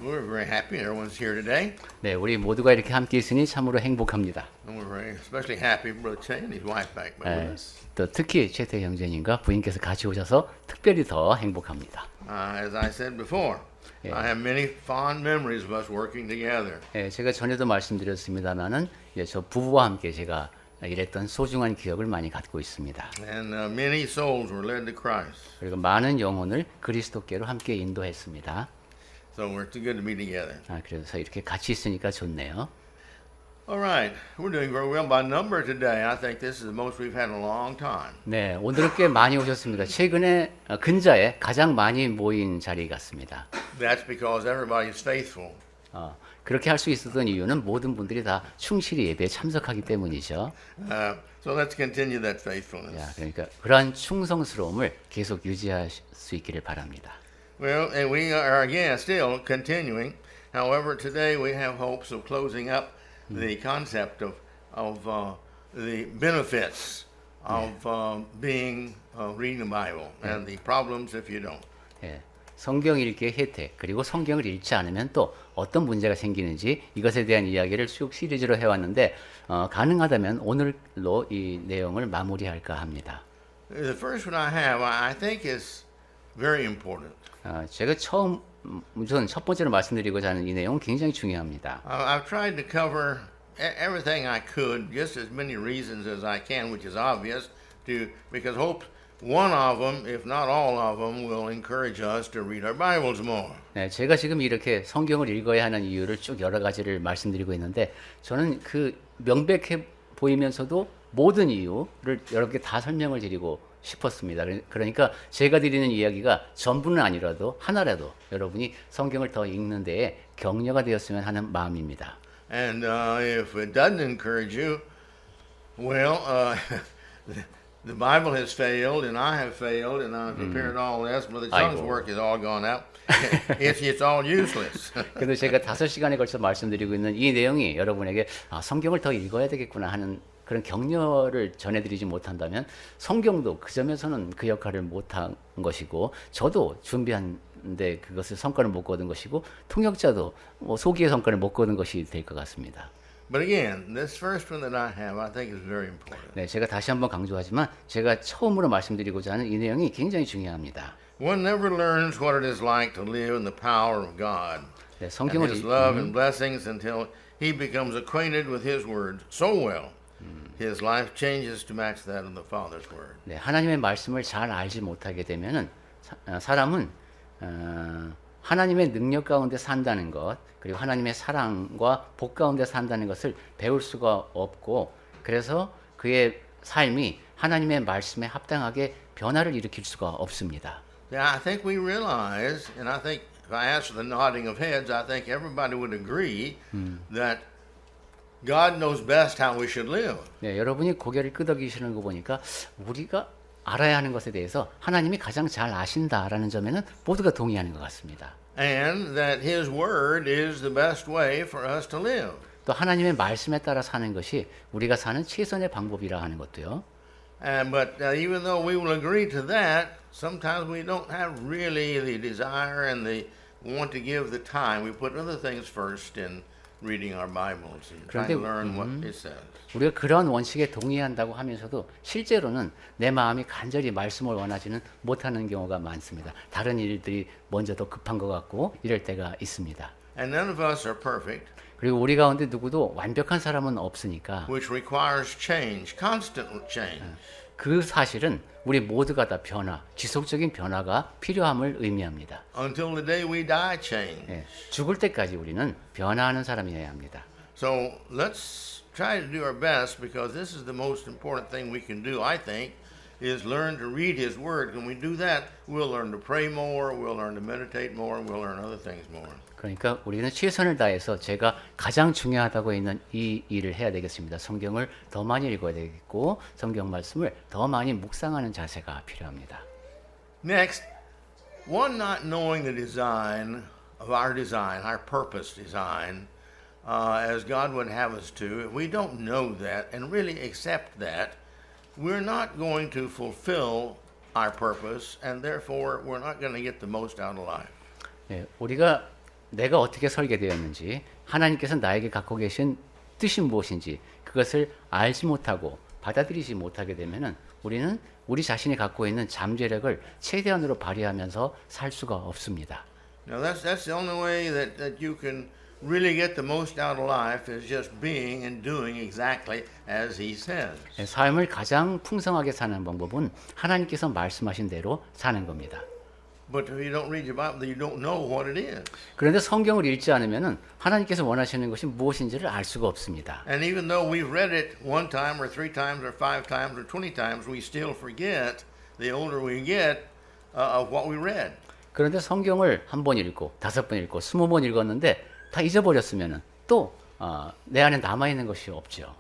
We're very happy everyone's here today. 네, 우리 모두가 이렇게 함께 있으니 참으로 행복합니다. And we're very especially happy Brother Che and his wife back with us. 또 특히 최태 형제님과 부인께서 같이 오셔서 특별히 더 행복합니다. As I said before, I have many fond memories of us working together. 제가 전에도 말씀드렸습니다마는 저 부부와 함께 제가 일했던 소중한 기억을 많이 갖고 있습니다. And many souls were led to Christ. 그리고 많은 영혼을 그리스도께로 함께 인도했습니다. So we're too good to be together. 그래서 이렇게 같이 있으니까 좋네요. All right, we're doing very well by number today. I think this is the most we've had in a long time. 네, 오늘은 꽤 많이 오셨습니다. 최근에 근자에 가장 많이 모인 자리 같습니다. That's because everybody is faithful. 그렇게 할 수 있었던 이유는 모든 분들이 다 충실히 예배에 참석하기 때문이죠. So let's continue that faithfulness. 그러니까 그러한 충성스러움을 계속 유지할 수 있기를 바랍니다. Well, and we are again still continuing. However, today we have hopes of closing up the concept of the benefits of being reading the Bible and the problems if you don't. 예, 성경 읽기의 혜택 그리고 성경을 읽지 않으면 또 어떤 문제가 생기는지 이것에 대한 이야기를 쭉 시리즈로 해왔는데 가능하다면 오늘로 이 내용을 마무리할까 합니다. The first one I have, I think, is very important. 제가 우선 첫 번째로 말씀드리고자 하는 이 내용은 굉장히 중요합니다. I've tried to cover everything I could, just as many reasons as I can, which is obvious, because hope one of them, if not all of them, will encourage us to read our Bibles more. 네, 제가 지금 이렇게 성경을 읽어야 하는 이유를 쭉 여러 가지를 말씀드리고 있는데 저는 그 명백해 보이면서도 모든 이유를 여러분께 다 설명을 드리고 싶었습니다. 그러니까 제가 드리는 이야기가 전부는 아니라도 하나라도 여러분이 성경을 더 읽는 데에 격려가 되었으면 하는 마음입니다. And if it doesn't encourage you, well, the Bible has failed, and I have failed, and I've prepared all this, but the tongue's 아이고. work is all gone out. It's all useless. 그래서 제가 5시간에 걸쳐 말씀드리고 있는 이 내용이 여러분에게 성경을 더 읽어야 되겠구나 하는 그런 격려를 전해드리지 못한다면 성경도 그 점에서는 그 역할을 못한 것이고 저도 준비한데 그것을 성과를 못 거둔 것이고 통역자도 소기의 성과를 못 거둔 것이 될 것 같습니다. But again, this first one that I have, I think is very important. 네, 제가 다시 한번 강조하지만 제가 처음으로 말씀드리고자 하는 이 내용이 굉장히 중요합니다. One never learns what it is like to live in the power of God 네, and 성경을 His love and blessings until he becomes acquainted with His Word so well, his life changes to match that of the Father's Word. 네, 하나님의 말씀을 잘 알지 못하게 되면은 사람은 하나님의 능력 가운데 산다는 것 그리고 하나님의 사랑과 복 가운데 산다는 것을 배울 수가 없고 그래서 그의 삶이 하나님의 말씀에 합당하게 변화를 일으킬 수가 없습니다. Yeah, I think we realize, and I think if I ask for the nodding of heads, I think everybody would agree that God knows best how we should live. 네, 여러분이 고개를 끄덕이시는 거 보니까 우리가 알아야 하는 것에 대해서 하나님이 가장 잘 아신다라는 점에는 모두가 동의하는 것 같습니다. And that His Word is the best way for us to live. 또 하나님의 말씀에 따라 사는 것이 우리가 사는 최선의 방법이라 하는 것도요. But even though we will agree to that, sometimes we don't have really the desire and the want to give the time. We put other things first in reading our Bibles and trying to learn what it says. 우리가 그런 원칙에 동의한다고 하면서도 실제로는 내 마음이 간절히 말씀을 원하지는 못하는 경우가 많습니다. 다른 일들이 먼저 더 급한 것 같고 이럴 때가 있습니다. And none of us are perfect, 그리고 우리 가운데 누구도 완벽한 사람은 없으니까 which requires change, constant change. 그 사실은 우리 모두가 다 지속적인 변화가 필요함을 의미합니다. Until the day we die, change. 예, 죽을 때까지 우리는 변화하는 사람이어야 합니다. So let's try to do our best because this is the most important thing we can do, I think, is learn to read His Word. When we do that, we'll learn to pray more, we'll learn to meditate more, and we'll learn other things more. 그러니까 우리는 최선을 다해서 제가 가장 중요하다고 있는 이 일을 해야 되겠습니다. 성경을 더 많이 읽어야 되겠고 성경 말씀을 더 많이 묵상하는 자세가 필요합니다. Next, one not knowing the design, our purpose design, as God would have us to, if we don't know that and really accept that, we're not going to fulfill our purpose, and therefore we're not going to get the most out of life. 예, 우리가 내가 어떻게 설계되었는지, 하나님께서 나에게 갖고 계신 뜻이 무엇인지 그것을 알지 못하고 받아들이지 못하게 되면은 우리는 우리 자신이 갖고 있는 잠재력을 최대한으로 발휘하면서 살 수가 없습니다. Now that's the only way that you can really get the most out of life is just being and doing exactly as He says. 삶을 가장 풍성하게 사는 방법은 하나님께서 말씀하신 대로 사는 겁니다. But if you don't read your Bible, you don't know what it is. 그런데 성경을 읽지 않으면은 하나님께서 원하시는 것이 무엇인지를 알 수가 없습니다. And even though we've read it one time or three times or five times or 20 times, we still forget the older we get of what we read. 그런데 성경을 한 번 읽고 5번 읽고 20번 읽었는데 다 잊어버렸으면은 또 내 안에 남아 있는 것이 없죠.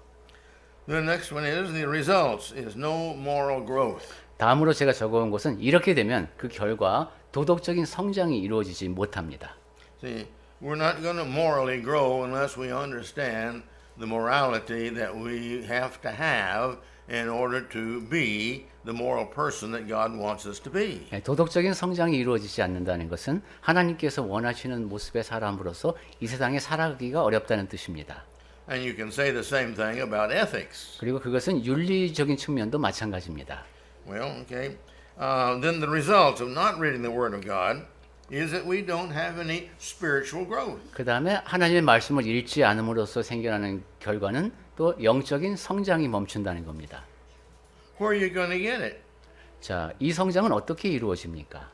The next one is the results is no moral growth. 다음으로 제가 적어온 것은 이렇게 되면 그 결과 도덕적인 성장이 이루어지지 못합니다. See, we're not going to morally grow unless we understand the morality that we have to have in order to be the moral person that God wants us to be. 도덕적인 성장이 이루어지지 않는다는 것은 하나님께서 원하시는 모습의 사람으로서 이 세상에 살아가기가 어렵다는 뜻입니다. And you can say the same thing about ethics. 그리고 그것은 윤리적인 측면도 마찬가지입니다. Well, okay. Then the result of not reading the Word of God is that we don't have any spiritual growth. 그 다음에 하나님의 말씀을 읽지 않음으로써 생겨나는 결과는 또 영적인 성장이 멈춘다는 겁니다. Where are you going to get it? 자, 이 성장은 어떻게 이루어집니까?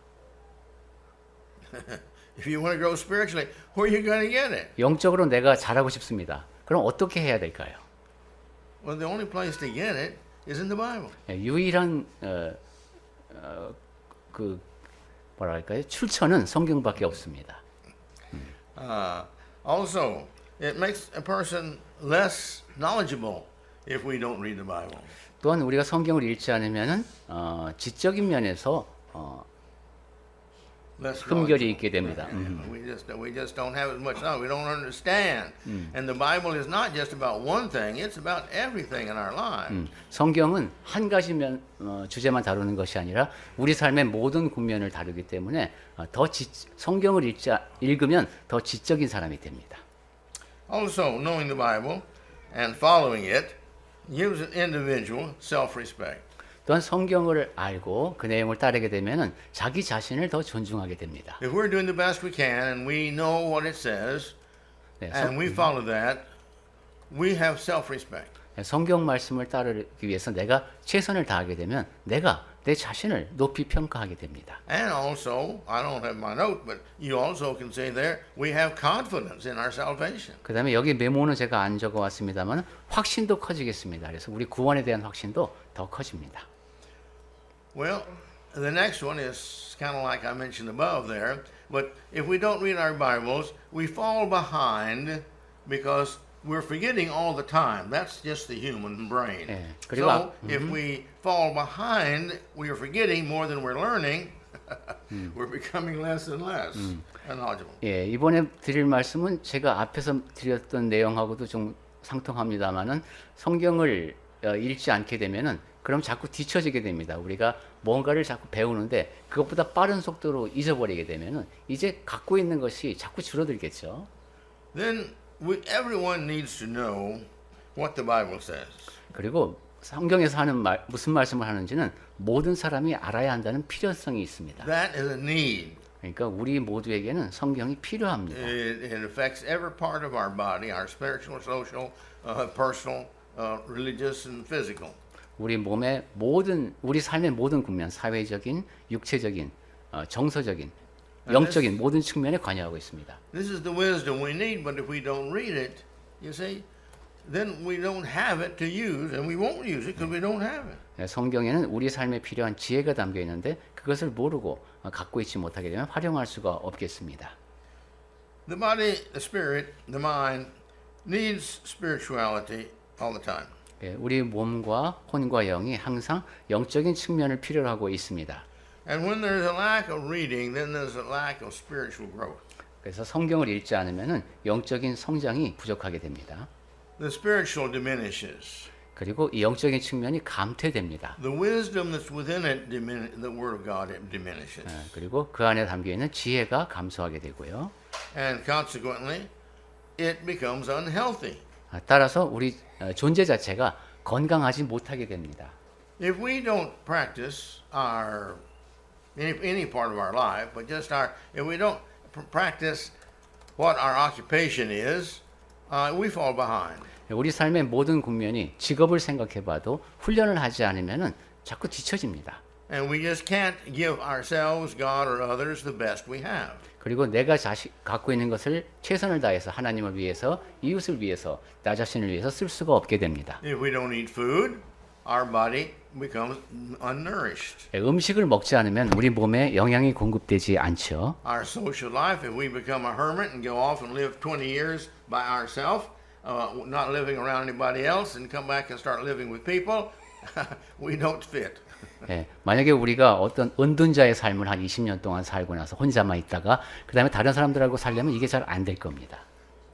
If you want to grow spiritually, where are you going to get it? 영적으로 내가 잘하고 싶습니다. 그럼 어떻게 해야 될까요? Well, the only place to get it is in the Bible. 유일한 그 뭐랄까요? 출처는 성경밖에 없습니다. Also, it makes a person less knowledgeable if we don't read the Bible. 또한 우리가 성경을 읽지 않으면은 지적인 면에서 Less 흠결이 knowledgeable. 있게 됩니다. We just don't have as much knowledge. We don't understand. And the Bible is not just about one thing; it's about everything in our lives. 성경은 한 가지 주제만 다루는 것이 아니라 우리 삶의 모든 국면을 다루기 때문에 성경을 읽으면 더 지적인 사람이 됩니다. Also, knowing the Bible and following it gives an individual self-respect. 또한 성경을 알고 그 내용을 따르게 되면은 자기 자신을 더 존중하게 됩니다. If we're doing the best we can and we know what it says 네, and we follow that, we have self-respect. 성경 말씀을 따르기 위해서 내가 최선을 다하게 되면 내가 내 자신을 높이 평가하게 됩니다. And also, I don't have my note, but you also can say there, we have confidence in our salvation. 그 다음에 여기 메모는 제가 안 적어왔습니다만 확신도 커지겠습니다. 그래서 우리 구원에 대한 확신도 더 커집니다. Well, the next one is kind of like I mentioned above there, but if we don't read our Bibles, we fall behind because we're forgetting all the time. That's just the human brain. 예, 그리고 So, if we fall behind, we are forgetting more than we're learning. We're becoming less and less knowledgeable. 예, 이번에 드릴 말씀은 제가 앞에서 드렸던 내용하고도 좀 상통합니다만은 성경을 읽지 않게 되면은 그럼 자꾸 뒤처지게 됩니다. 우리가 뭔가를 자꾸 배우는데 그것보다 빠른 속도로 잊어버리게 되면은 이제 갖고 있는 것이 자꾸 줄어들겠죠. Then everyone needs to know what the Bible says. 그리고 성경에서 하는 무슨 말씀을 하는지는 모든 사람이 알아야 한다는 필요성이 있습니다. That is a need. 그러니까 우리 모두에게는 성경이 필요합니다. It affects every part of our body, our spiritual, social, personal, religious, and physical. 우리 삶의 모든 국면, 사회적인, 육체적인, 정서적인, 영적인 모든 측면에 관여하고 있습니다. This is the wisdom we need, but if we don't read it, you see, then we don't have it to use, and we won't use it because we don't have it. 성경에는 우리 삶에 필요한 지혜가 담겨 있는데 그것을 모르고 갖고 있지 못하게 되면 활용할 수가 없겠습니다. The body, the spirit, the mind needs spirituality all the time. 우리 몸과 혼과 영이 항상 영적인 측면을 필요로 하고 있습니다. And when there's a lack of reading, then there's a lack of spiritual growth. 그래서 성경을 읽지 않으면은 영적인 성장이 부족하게 됩니다. The spiritual diminishes. 그리고 이 영적인 측면이 감퇴됩니다. The wisdom that's within it, the Word of God, it diminishes. 그리고 그 안에 담겨 있는 지혜가 감소하게 되고요. and consequently, it becomes unhealthy. 따라서 우리 존재 자체가 건강하지 못하게 됩니다. If we don't practice our any part of our life, but just if we don't practice what our occupation is, we fall behind. 우리 삶의 모든 국면이 직업을 생각해봐도 훈련을 하지 않으면은 자꾸 뒤처집니다. And we just can't give ourselves, God, or others the best we have. 그리고 내가 갖고 있는 것을 최선을 다해서 하나님을 위해서, 이웃을 위해서, 나 자신을 위해서 쓸 수가 없게 됩니다. If we don't eat food, our body becomes unnourished. 음식을 먹지 않으면 우리 몸에 영양이 공급되지 않죠. Our social life, if we become a hermit and go off and live 20 years by ourselves, not living around anybody else, and come back and start living with people, we don't fit. 만약에 우리가 어떤 은둔자의 삶을 한 20년 동안 살고 나서 혼자만 있다가 그 다음에 다른 사람들하고 살려면 이게 잘 안 될 겁니다.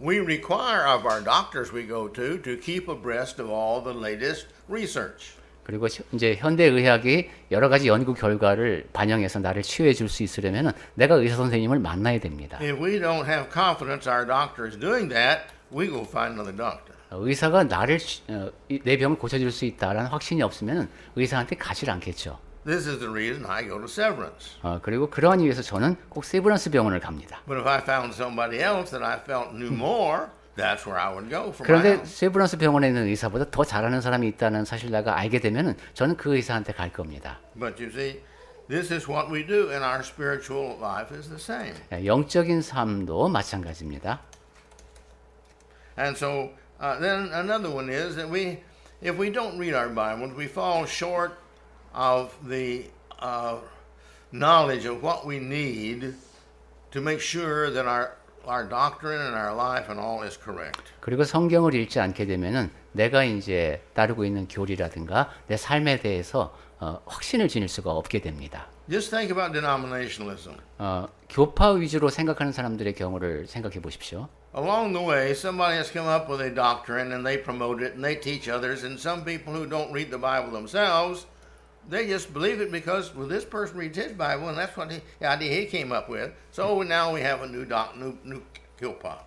We require of our doctors we go to keep abreast of all the latest research. 그리고 이제 현대 의학이 여러 가지 연구 결과를 반영해서 나를 치유해 줄 수 있으려면 내가 의사 선생님을 만나야 됩니다. If we don't have confidence our doctor is doing that, we go find another doctor. 의사가 내 병을 고쳐줄 수 있다라는 확신이 없으면 의사한테 가지 않겠죠. This is the reason I go to Severance. 그리고 그러한 이유에서 저는 꼭 세브란스 병원을 갑니다. But if I found somebody else that I felt knew more, that's where I would go for my 그런데 help. 세브란스 병원에 있는 의사보다 더 잘하는 사람이 있다는 사실 내가 알게 되면 저는 그 의사한테 갈 겁니다. But you see, this is what we do in our spiritual life is the same. 영적인 삶도 마찬가지입니다. And so then another one is that if we don't read our Bibles, we fall short of the knowledge of what we need to make sure that our doctrine and our life and all is correct. 그리고 성경을 읽지 않게 되면은 내가 이제 따르고 있는 교리라든가 내 삶에 대해서 확신을 지닐 수가 없게 됩니다. Just think about denominationalism. 교파 위주로 생각하는 사람들의 경우를 생각해 보십시오. Along the way, somebody has come up with a doctrine and they promote it and they teach others. And some people who don't read the Bible themselves, they just believe it because, well, this person reads his Bible and that's what the idea he came up with. So now we have a new 교파.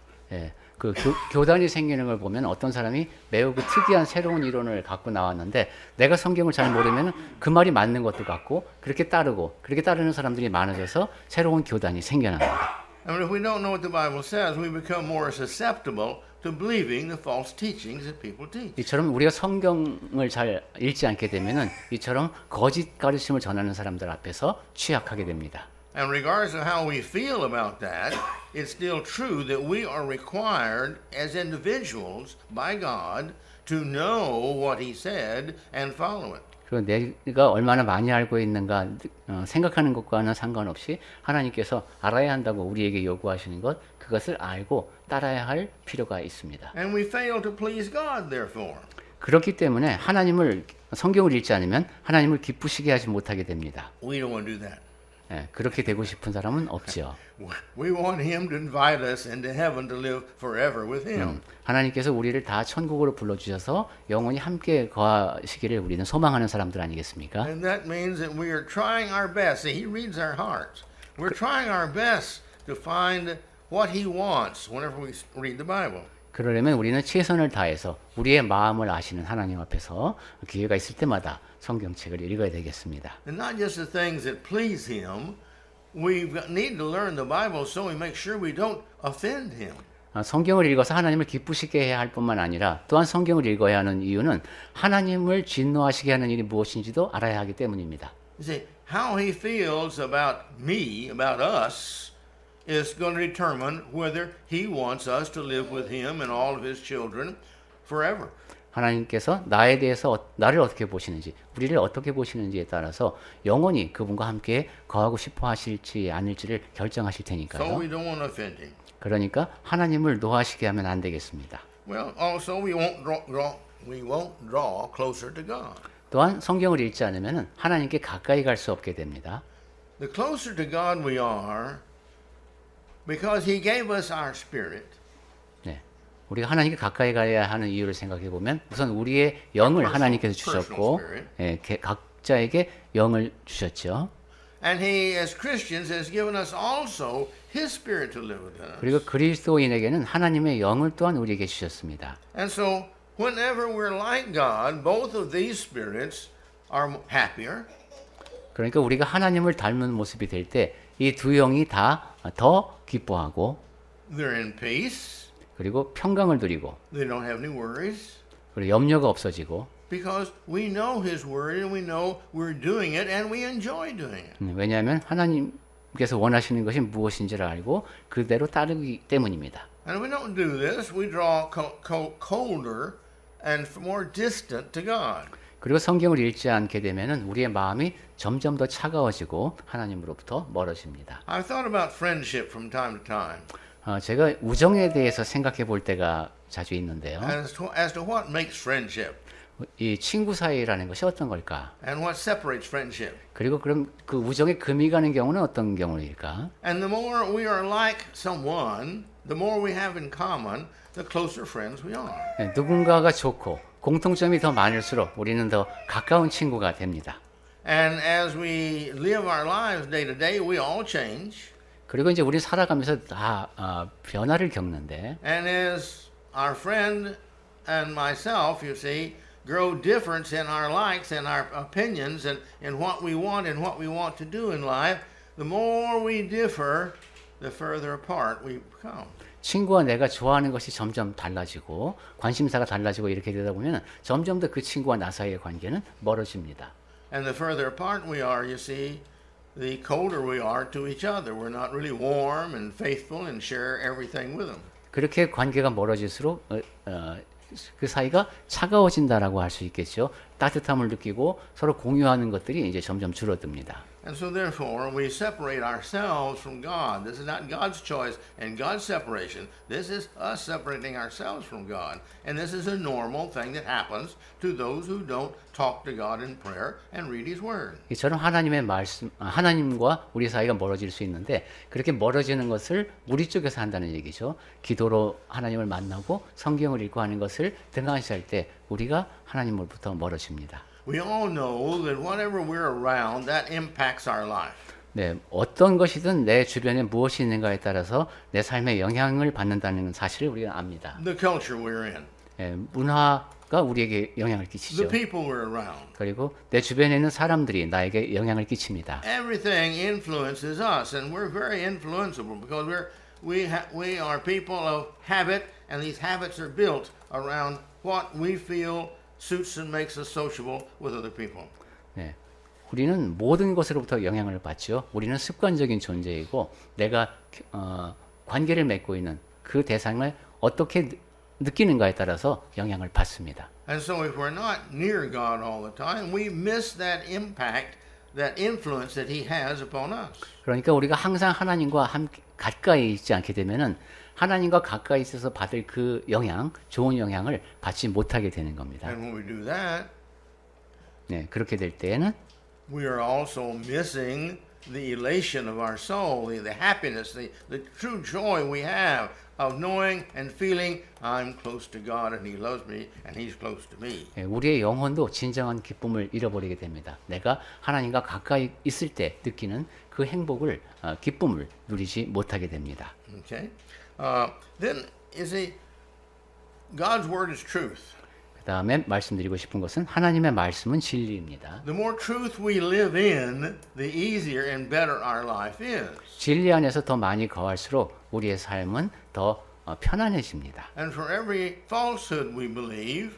그 교단이 생기는 걸 보면 어떤 사람이 매우 그 특이한 새로운 이론을 갖고 나왔는데 내가 성경을 잘 모르면 그 말이 맞는 것도 같고 그렇게 따르는 사람들이 많아져서 새로운 교단이 생겨납니다. I mean, if we don't know what the Bible says, we become more susceptible to believing the false teachings that people teach. 이처럼 우리가 성경을 잘 읽지 않게 되면은 이처럼 거짓 가르침을 전하는 사람들 앞에서 취약하게 됩니다. And regardless of how we feel about that, it's still true that we are required as individuals by God to know what He said and follow it. 그리고 내가 얼마나 많이 알고 있는가 생각하는 것과는 상관없이 하나님께서 알아야 한다고 우리에게 요구하시는 것 그것을 알고 따라야 할 필요가 있습니다. And we fail to please God, therefore. 그렇기 때문에 성경을 읽지 않으면 하나님을 기쁘시게 하지 못하게 됩니다. We don't want to do that. 그렇게 되고 싶은 사람은 없죠. We want Him to invite us into heaven to live forever with Him. 하나님께서 우리를 다 천국으로 불러주셔서 영원히 함께 거하시기를 우리는 소망하는 사람들 아니겠습니까? And that means that we are trying our best. See, He reads our hearts. We're trying our best to find what He wants whenever we read the Bible. 그러려면 우리는 최선을 다해서 우리의 마음을 아시는 하나님 앞에서 기회가 있을 때마다 성경책을 읽어야 되겠습니다. And not just the things that please Him. We need to learn the Bible so we make sure we don't offend Him. 성경을 읽어서 하나님을 기쁘시게 해야 할 뿐만 아니라 또한 성경을 읽어야 하는 이유는 하나님을 진노하시게 하는 일이 무엇인지도 알아야 하기 때문입니다. You see, how He feels about me, about us, is going to determine whether He wants us to live with Him and all of His children forever. 하나님께서 나에 대해서 나를 어떻게 보시는지, 우리를 어떻게 보시는지에 따라서 영원히 그분과 함께 거하고 싶어 하실지 아닐지를 결정하실 So 테니까요. we don't want to offend Him. 그러니까 하나님을 노하시게 하면 안 되겠습니다. Well, also we won't draw closer to God. 또한 성경을 읽지 않으면 하나님께 가까이 갈 수 없게 됩니다. The closer to God we are, because He gave us our spirit. 우리가 하나님께 가까이 가야 하는 이유를 생각해 보면 우선 우리의 영을 하나님께서 주셨고 각자에게 영을 주셨죠. And He, as Christians, has given us also His Spirit to live within us. 그리고 그리스도인에게는 하나님의 영을 또한 우리에게 주셨습니다. And so, whenever we're like God, both of these spirits are happier. 그러니까 우리가 하나님을 닮은 모습이 될 때 이 두 영이 다 더 기뻐하고 They're in peace. 그리고 평강을 누리고 They don't have any worries. 그리고 염려가 없어지고 Because we know His Word and we know we're doing it and we enjoy doing it. 왜냐하면 하나님께서 원하시는 것이 무엇인지를 알고 그대로 따르기 때문입니다. And if we don't do this, we draw colder and more distant to God. 그리고 성경을 읽지 않게 되면은 우리의 마음이 점점 더 차가워지고 하나님으로부터 멀어집니다. I've thought about friendship from time to time 제가 우정에 대해서 생각해 볼 때가 자주 있는데요. as to what makes friendship 이 친구 사이라는 것이 어떤 걸까? and what separates friendship. 그리고 그럼 그 우정에 금이 가는 경우는 어떤 경우일까? And the more we are like someone, the more we have in common, the closer friends we are. 네, 누군가가 좋고 공통점이 더 많을수록 우리는 더 가까운 친구가 됩니다. And as we live our lives day to day, we all change. 그리고 이제 우리 살아가면서 다 변화를 겪는데 And as our friend and myself, you see, grow difference in our likes and our opinions and what we want and what we want to do in life, the more we differ, the further apart we become. 친구와 내가 좋아하는 것이 점점 달라지고 관심사가 달라지고 이렇게 되다 보면 점점 더 그 친구와 나 사이의 관계는 멀어집니다. And the further apart we are, you see, the colder we are to each other. We're not really warm and faithful and share everything with them. 그렇게 관계가 멀어질수록 그 사이가 차가워진다라고 할 수 있겠죠. 따뜻함을 느끼고 서로 공유하는 것들이 이제 점점 줄어듭니다. And so therefore we separate ourselves from God. This is not God's choice and God's separation. This is us separating ourselves from God. And this is a normal thing that happens to those who don't talk to God in prayer and read His Word. 이처럼 하나님의 말씀, 하나님과 우리 사이가 멀어질 수 있는데 그렇게 멀어지는 것을 우리 쪽에서 한다는 얘기죠. 기도로 하나님을 만나고 성경을 읽고 하는 것을 등한시할 때 우리가 하나님으로부터 멀어집니다. We all know that whatever we're around, that impacts our life. 네, 어떤 것이든 내 주변에 무엇이 있는가에 따라서 내 삶에 영향을 받는다는 사실을 우리가 압니다. The culture we're in, 예, 문화가 우리에게 영향을 the 끼치죠. people we're around. 그리고 내 주변에 있는 사람들이 나에게 영향을 끼칩니다. Everything influences us, and we're very influenceable because we are people of habit, and these habits are built around what we feel suits and makes us sociable with other people. 네, 우리는 모든 것으로부터 영향을 받죠. 우리는 습관적인 존재이고 내가 관계를 맺고 있는 그 대상을 어떻게 느끼는가에 따라서 영향을 받습니다. And so if we're not near God all the time, we miss that impact, that influence that He has upon us. 그러니까 우리가 항상 하나님과 함께 가까이 있지 않게 되면은 하나님과 가까이 있어서 받을 그 영향, 좋은 영향을 받지 못하게 되는 겁니다. And when we do that, 네, 그렇게 될 때에는 we are also missing the elation of our soul, the happiness, the true joy we have of knowing and feeling I'm close to God and He loves me and He's close to me. 네, 우리의 영혼도 진정한 기쁨을 잃어버리게 됩니다. 내가 하나님과 가까이 있을 때 느끼는 그 행복을, 기쁨을 누리지 못하게 됩니다. Okay? Then, you see, God's Word is truth. 그 다음에 말씀드리고 싶은 것은 하나님의 말씀은 진리입니다. The more truth we live in, the easier and better our life is. 진리 안에서 더 많이 거할수록 우리의 삶은 더 편안해집니다. And for every falsehood we believe,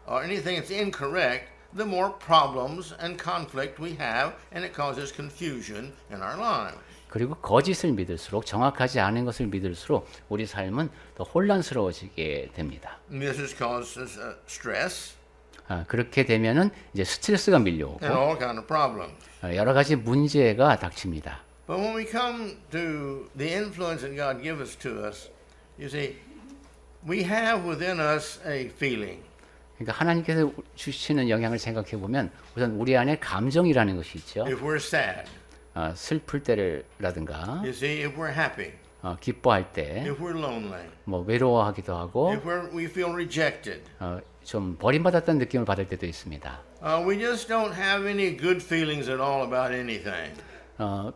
or anything that's incorrect, the more problems and conflict we have, and it causes confusion in our lives. 그리고 거짓을 믿을수록 정확하지 않은 것을 믿을수록 우리 삶은 더 혼란스러워지게 됩니다. And this causes stress 그렇게 되면은 이제 스트레스가 밀려오고 and all kind of problems. 여러 가지 문제가 닥칩니다. But when we come to the influence that God gives to us, you see, we have within us a feeling. 그러니까 하나님께서 주시는 영향을 생각해 보면 우선 우리 안에 감정이라는 것이 있죠. If we're sad, 슬플 때라든가 you see, if we're happy, 기뻐할 때, if we're lonely, 뭐 외로워하기도 하고 if we feel rejected, 좀 버림받았다는 느낌을 받을 때도 있습니다. we just don't have any good feelings at all about anything.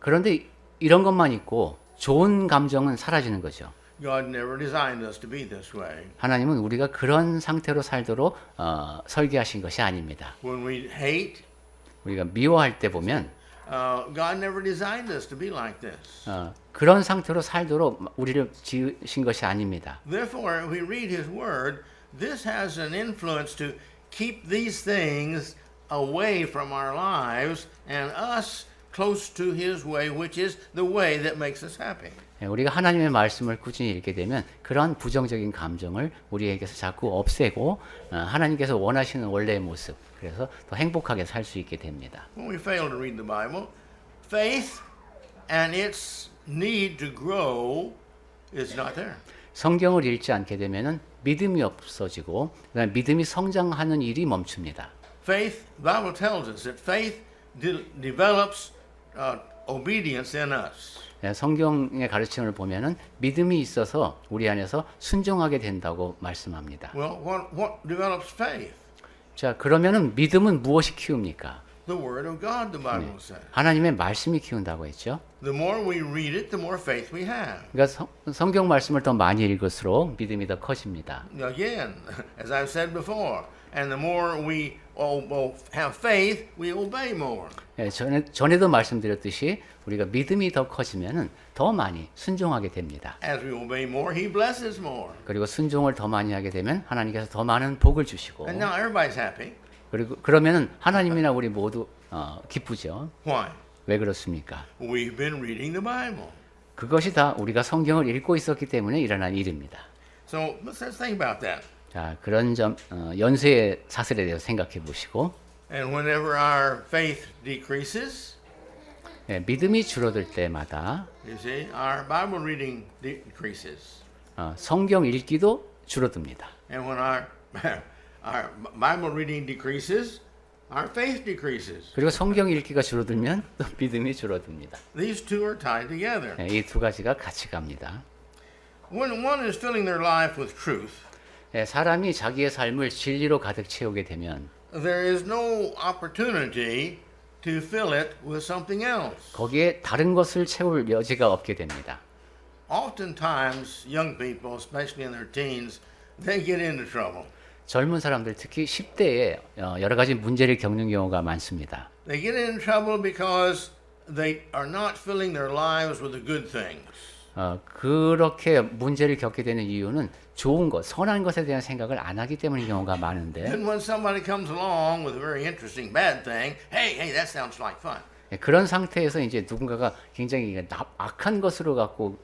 그런데 이런 것만 있고 좋은 감정은 사라지는 거죠. God never designed us to be this way. 하나님은 우리가 그런 상태로 살도록 설계하신 것이 아닙니다. When we hate, 우리가 미워할 때 보면 God never designed us to be like this. 그런 상태로 살도록 우리를 지으신 것이 아닙니다. Therefore, we read His Word. This has an influence to keep these things away from our lives and us close to His way, which is the way that makes us happy. 우리가 하나님의 말씀을 꾸준히 읽게 되면 그런 부정적인 감정을 우리에게서 자꾸 없애고 하나님께서 원하시는 원래의 모습, 그래서 더 행복하게 살 수 있게 됩니다. When we fail to read the Bible, faith and its need to grow is not there. 성경을 읽지 않게 되면은 믿음이 없어지고 그다음에 믿음이 성장하는 일이 멈춥니다. Faith, the Bible tells us that faith develops obedience in us. 성경의 가르침을 보면은 믿음이 있어서 우리 안에서 순종하게 된다고 말씀합니다. Well, what develops faith? 자, 그러면은 믿음은 무엇이 키웁니까? The Word of God, the Bible says. 하나님의 말씀이 키운다고 했죠. The more we read it, the more faith we have. 그러니까 성경 말씀을 더 많이 읽을수록 믿음이 더 커집니다. Again, as I've said before, and the more we have faith, we obey more. 전에도 말씀드렸듯이 우리가 믿음이 더 커지면은 더 많이 순종하게 됩니다. As we obey more, He blesses more. 그리고 순종을 더 많이 하게 되면 하나님께서 더 많은 복을 주시고 And now everybody's happy. 그리고 그러면은 하나님이나 우리 모두 기쁘죠. Why? 왜 그렇습니까? We've been reading the Bible. 그것이 다 우리가 성경을 읽고 있었기 때문에 일어난 일입니다. So let's think about that. 자, 그런 점 연쇄의 사슬에 대해서 생각해 보시고 And whenever our faith decreases, 믿음이 줄어들 때마다 you see, our Bible reading decreases. 성경 읽기도 줄어듭니다. And when our Bible reading decreases, our faith decreases. 그리고 성경 읽기가 줄어들면 또 믿음이 줄어듭니다. These two are tied together. 이 두 가지가 같이 갑니다. When one is filling their life with truth, 사람이 자기의 삶을 진리로 가득 채우게 되면 there is no opportunity to fill it with something else. 거기에 다른 것을 채울 여지가 없게 됩니다. Oftentimes, young people, especially in their teens, they get into trouble. 젊은 사람들 특히 10대에 여러 가지 문제를 겪는 경우가 많습니다. They get into trouble because they are not filling their lives with the good things. 그렇게 문제를 겪게 되는 이유는 좋은 것, 선한 것에 대한 생각을 안 하기 때문인 경우가 많은데 Then when somebody comes along with a very interesting bad thing, hey, that sounds like fun. 그런 상태에서 이제 누군가가 굉장히 악한 것으로 갖고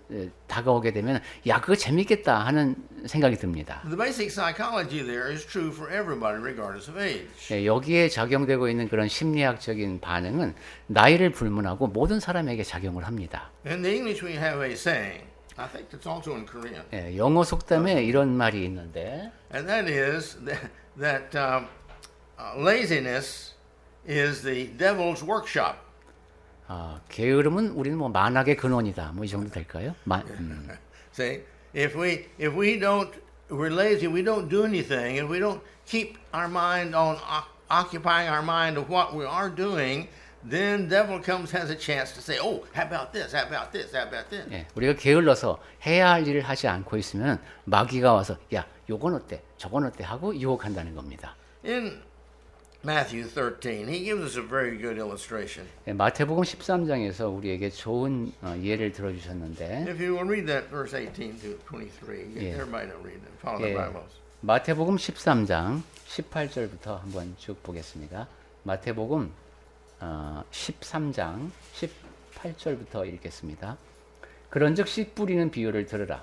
다가오게 되면 야, 그거 재밌겠다 하는 생각이 듭니다. The basic psychology there is true for everybody regardless of age. 여기에 작용되고 있는 그런 심리학적인 반응은 나이를 불문하고 모든 사람에게 작용을 합니다. In the English we have a saying, I think it's also in Korean, 영어 속담에 이런 말이 있는데 and that is that laziness is the devil's workshop. 게으름은 우리는 뭐 만악의 근원이다. 뭐 이 정도 될까요? See, if we're lazy, we don't do anything, and we don't keep our mind on occupying our mind of what we are doing, then devil has a chance to say, oh, how about this, how about this, how about this. 우리가 게을러서 해야 할 일을 하지 않고 있으면 마귀가 와서 야, 요건 어때? 저건 어때? 하고 유혹한다는 겁니다. In Matthew 13, he gives us a very good illustration. 마태복음 13장에서 우리에게 좋은 예를 들어주셨는데 If you will read that verse 18 to 23, everybody will read it. Follow the Bibles. 마태복음 13장 18절부터 한번 쭉 보겠습니다. 마태복음 13장 18절부터 읽겠습니다. 그런즉 씨 뿌리는 비유를 들으라.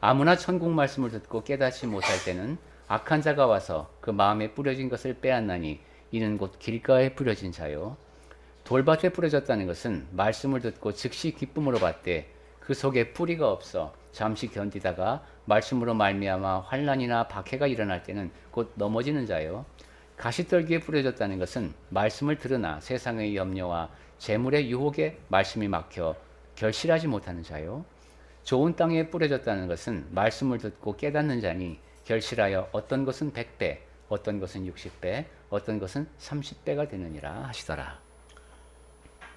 아무나 천국 말씀을 듣고 깨닫지 못할 때는 악한 자가 와서 그 마음에 뿌려진 것을 빼앗나니 이는 곧 길가에 뿌려진 자요. 돌밭에 뿌려졌다는 것은 말씀을 듣고 즉시 기쁨으로 받되 그 속에 뿌리가 없어 잠시 견디다가 말씀으로 말미암아 환난이나 박해가 일어날 때는 곧 넘어지는 자요. 가시떨기에 뿌려졌다는 것은 말씀을 들으나 세상의 염려와 재물의 유혹에 말씀이 막혀 결실하지 못하는 자요. 좋은 땅에 뿌려졌다는 것은 말씀을 듣고 깨닫는 자니 결실하여 어떤 것은 100배, 어떤 것은 60배, 어떤 것은 30배가 되느니라 하시더라.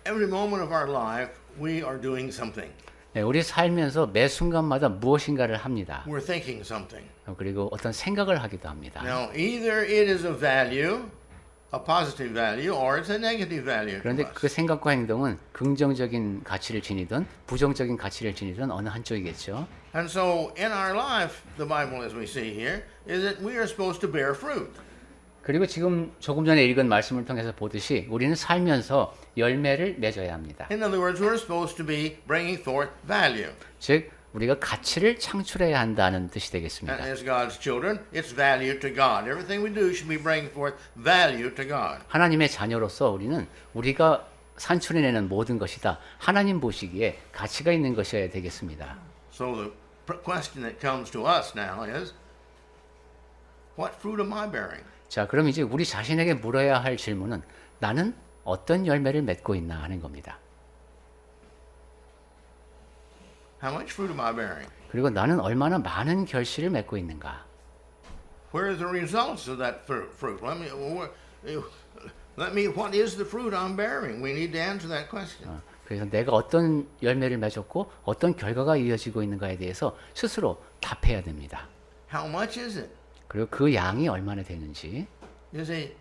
every moment of our life, we are doing something. 네, 우리 살면서 매 순간마다 무엇인가를 합니다. We're thinking something. 그리고 어떤 생각을 하기도 합니다. Now, either it is a value, a positive value, or it's a negative value to 그런데 us. 그 생각과 행동은 긍정적인 가치를 지니든 부정적인 가치를 지니든 어느 한쪽이겠죠. And so, in our life, the Bible, as we see here, is that we are supposed to bear fruit. 그리고 지금 조금 전에 읽은 말씀을 통해서 보듯이 우리는 살면서 열매를 맺어야 합니다. In other words, we're supposed to be bringing forth value. 즉 우리가 가치를 창출해야 한다는 뜻이 And 되겠습니다. as God's children, it's value to God. Everything we do should be bringing forth value to God. 하나님의 자녀로서 우리는 우리가 산출해내는 모든 것이 다 하나님 보시기에 가치가 있는 것이어야 되겠습니다. So the question that comes to us now is, what fruit am I bearing? 자, 그럼 이제 우리 자신에게 물어야 할 질문은 나는 어떤 열매를 맺고 있나 하는 겁니다. How much fruit am I bearing? 그리고 나는 얼마나 많은 결실을 맺고 있는가? Where are the results of that fruit? What is the fruit I'm bearing? We need to answer that question. 그래서 내가 어떤 열매를 맺었고 어떤 결과가 이어지고 있는가에 대해서 스스로 답해야 됩니다. How much is it? 그리고 그 양이 얼마나 되는지. You see,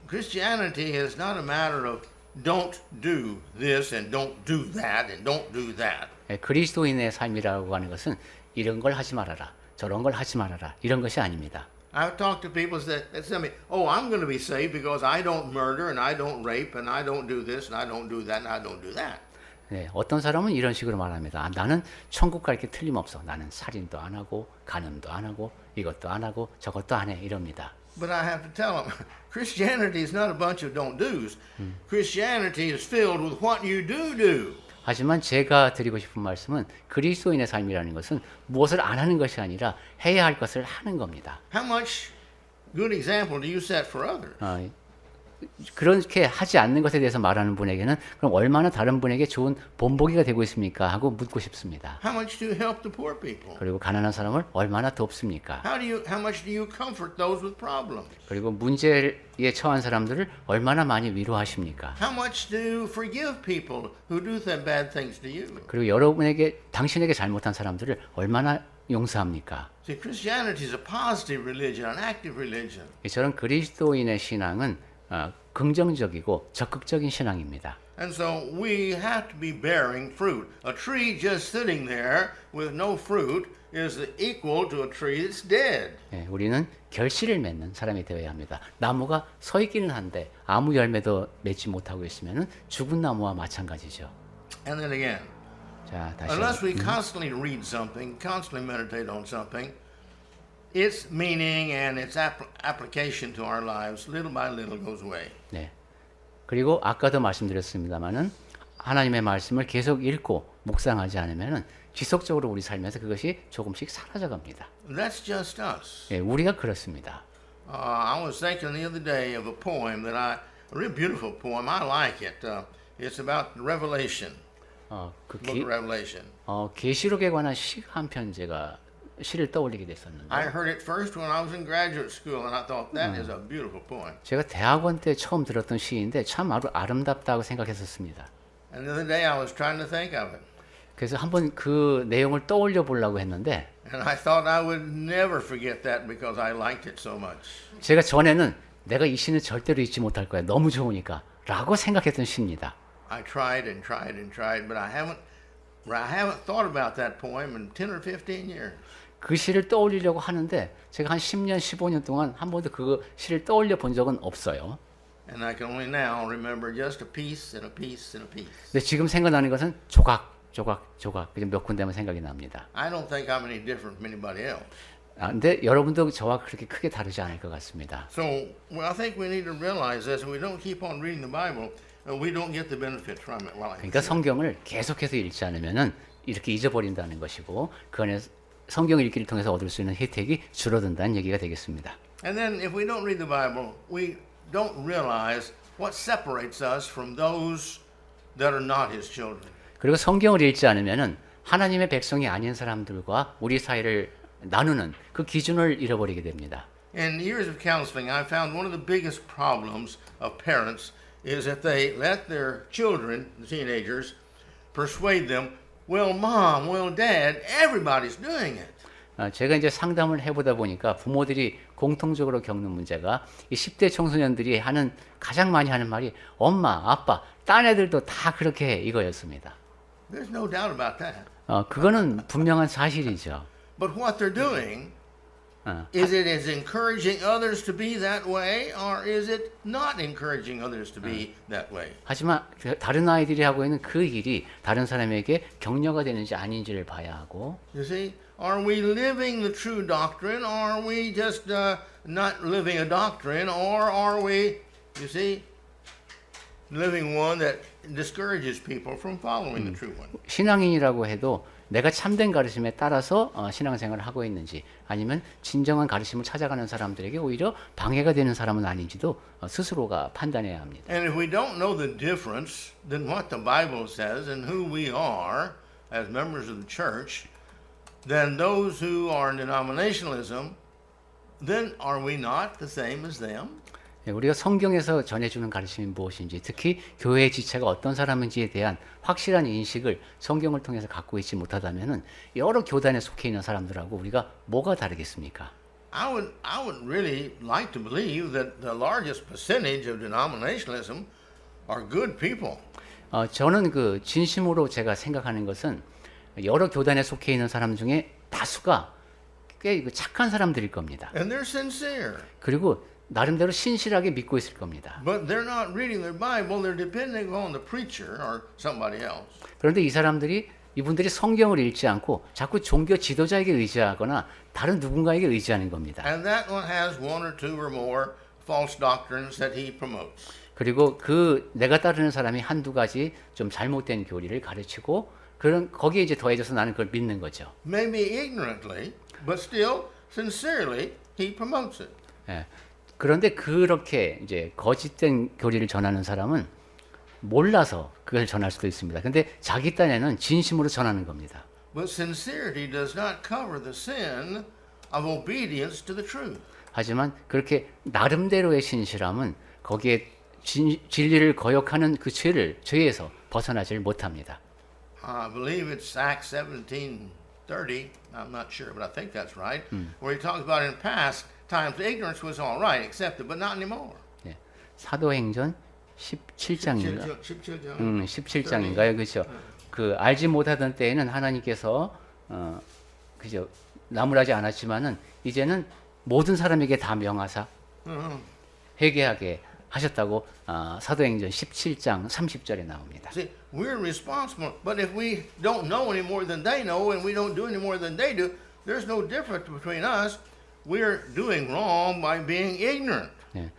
Christianity is not a matter of don't do this and don't do that and don't do that. 그리스도인의 삶이라고 하는 것은 이런 걸 하지 말아라, 저런 걸 하지 말아라, 이런 것이 아닙니다. I've talked to people that tell me, "Oh, I'm going to be saved because I don't murder and I don't rape and I don't do this and I don't do that and I don't do that." 네, 어떤 사람은 이런 식으로 말합니다. 아, 나는 천국 갈 게 틀림없어. 나는 살인도 안 하고 간음도 안 하고 이것도 안 하고 저것도 안 해. 이럽니다. But I have to tell them, Christianity is not a bunch of don't do's. Christianity is filled with what you do. 하지만 제가 드리고 싶은 말씀은 그리스도인의 삶이라는 것은 무엇을 안 하는 것이 아니라 해야 할 것을 하는 겁니다. How much good example do you set for others? 그렇게 하지 않는 것에 대해서 말하는 분에게는 그럼 얼마나 다른 분에게 좋은 본보기가 되고 있습니까? 하고 묻고 싶습니다. How much do you help the poor people? 그리고 가난한 사람을 얼마나 돕습니까? How much do you comfort those with problems? 그리고 문제에 처한 사람들을 얼마나 많이 위로하십니까? How much do you forgive people who do bad things to you? 그리고 당신에게 잘못한 사람들을 얼마나 용서합니까? See, Christianity is a positive religion, an active religion. 저런 그리스도인의 신앙은 긍정적이고 적극적인 신앙입니다. And so we have to be bearing fruit. A tree just sitting there with no fruit is equal to a tree that's dead. 네, 우리는 결실을 맺는 사람이 되어야 합니다. 나무가 서 있기는 한데 아무 열매도 맺지 못하고 있으면 죽은 나무와 마찬가지죠. And then again, 자, 다시 unless we constantly read something, constantly meditate on something, its meaning and its application to our lives little by little goes away. 네. 그리고 아까도 말씀드렸습니다만은 하나님의 말씀을 계속 읽고 묵상하지 않으면은 지속적으로 우리 삶에서 그것이 조금씩 사라져 갑니다. That's just us. 예, 우리가 그렇습니다. I was thinking the other day of a poem that a real beautiful poem. I like it. It's about Revelation, Book of Revelation. 계시록에 관한 시 한 편 제가 시를 떠올리게 I 됐었는데 heard it first when I was in graduate school, and I thought that is a beautiful poem. 제가 대학원 때 처음 들었던 시인데 참 아름답다고 생각했었습니다. And the other day I was trying to think of it, 그래서 한번 그 내용을 떠올려 보려고 했는데 and I thought I would never forget that because I liked it so much. 제가 전에는 내가 이 시는 절대로 잊지 못할 거야. 너무 좋으니까 라고 생각했던 시입니다. I tried and tried and tried, but I haven't thought about that poem in 10 or 15 years. 그 시를 떠올리려고 하는데 제가 한 10년, 15년 동안 한 번도 그 시를 떠올려 본 적은 없어요. And I can only now remember just a piece and a piece and a piece. 근데 지금 생각나는 것은 조각 그냥 몇 군데만 생각이 납니다. I don't think I'm any different from anybody else. 근데 여러분도 저와 그렇게 크게 다르지 않을 것 같습니다. So I think we need to realize this. If we don't keep on reading the Bible, we don't get the benefit from it. 그러니까 성경을 계속해서 읽지 않으면은 이렇게 잊어버린다는 것이고 그 안에 성경 읽기를 통해서 얻을 수 있는 혜택이 줄어든다는 얘기가 되겠습니다. And then if we don't read the Bible, we don't realize what separates us from those that are not His children. 그리고 성경을 읽지 않으면은 하나님의 백성이 아닌 사람들과 우리 사이를 나누는 그 기준을 잃어버리게 됩니다. In years of counseling, I found one of the biggest problems of parents is if they let their children, the teenagers, persuade them, well, mom, well, dad, everybody's doing it. 제가 이제 상담을 해보다 보니까 부모들이 공통적으로 겪는 문제가 이 10대 청소년들이 하는 가장 많이 하는 말이 엄마, 아빠, 딴 애들도 다 그렇게 해 이거였습니다. There's no doubt about that. 그거는 분명한 사실이죠. But what they're doing, is it is encouraging others to be that way, or is it not encouraging others to be that way? 하지만 다른 아이들이 하고 있는 그 일이 다른 사람에게 격려가 되는지 아닌지를 봐야 하고 You see, are we living the true doctrine, or are we just not living a doctrine, or are we, you see, living one that discourages people from following the true one? 신앙인이라고 해도 내가 참된 가르침에 따라서 신앙생활을 하고 있는지 아니면 진정한 가르침을 찾아가는 사람들에게 오히려 방해가 되는 사람은 아닌지도 스스로가 판단해야 합니다. And if we don't know the difference than what the Bible says and who we are as members of the church, then those who are in denominationalism, then are we not the same as them? 우리가 성경에서 전해주는 가르침이 무엇인지 특히 교회의 지체가 어떤 사람인지에 대한 확실한 인식을 성경을 통해서 갖고 있지 못하다면 여러 교단에 속해 있는 사람들하고 우리가 뭐가 다르겠습니까? I would really like to believe that the largest percentage of denominationalism are good people. 저는 그 진심으로 제가 생각하는 것은 여러 교단에 속해 있는 사람 중에 다수가 꽤 착한 사람들일 겁니다. And they're sincere. 그리고 나름대로 신실하게 믿고 있을 겁니다. But they're not reading their Bible. They're depending on the preacher or somebody else. 그런데 이분들이 성경을 읽지 않고 자꾸 종교 지도자에게 의지하거나 다른 누군가에게 의지하는 겁니다. And that one has one or two or more false doctrines that he promotes. 그리고 내가 따르는 사람이 한두 가지 좀 잘못된 교리를 가르치고 거기에 이제 더해져서 나는 그걸 믿는 거죠. Maybe ignorantly, but still sincerely he promotes it. 예. 그런데 그렇게 이제 거짓된 교리를 전하는 사람은 몰라서 그걸 전할 수도 있습니다. 근데 자기 딴에는 진심으로 전하는 겁니다. But sincerity does not cover the sin of obedience to the truth. 하지만 그렇게 나름대로의 신실함은 거기에 진리를 거역하는 그 죄에서 벗어나질 못합니다. I believe it's Acts 17:30. I'm not sure, but I think that's right. Where he talks about in past times ignorance was all right, accepted, but not anymore. 예. 사도행전 17장인가? 17장. 17장인가요? 그렇죠. 그 알지 못하던 때에는 하나님께서 그죠. 나무라지 않았지만은 이제는 모든 사람에게 다 명하사 회개하게 하셨다고 사도행전 17장 30절에 나옵니다. See, we're responsible, but if we don't know any more than they know and we don't do any more than they do, there's no difference between us. We're doing wrong by being ignorant. 예.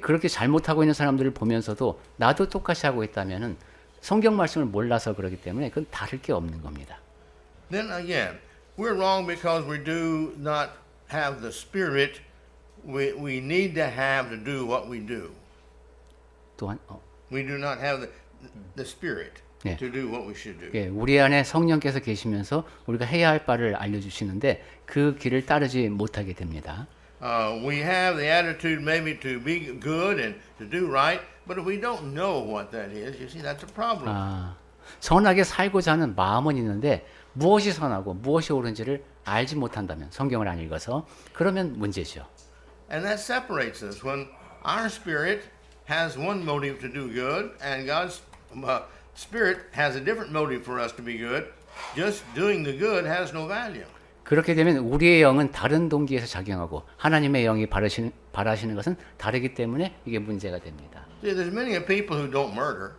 그렇게 잘못하고 있는 사람들을 보면서도 나도 똑같이 하고 있다면은 성경 말씀을 몰라서 그러기 때문에 그건 다를 게 없는 겁니다. Then again, we're wrong because we do not have the spirit we need to have to do what we do. 또한 We do not have the spirit 예. to do what we should do. 예, 우리 안에 성령께서 계시면서 우리가 해야 할 바를 알려주시는데 그 길을 따르지 못하게 됩니다. We have the attitude maybe to be good and to do right, but if we don't know what that is, you see, that's a problem. 선하게 살고자 하는 마음은 있는데 무엇이 선하고 무엇이 옳은지를 알지 못한다면 성경을 안 읽어서 그러면 문제죠. And that separates us when our spirit has one motive to do good and God's spirit has a different motive for us to be good. Just doing the good has no value. 그렇게 되면 우리의 영은 다른 동기에서 작용하고 하나님의 영이 바라시는 것은 다르기 때문에 이게 문제가 됩니다. See, there's many people who don't murder.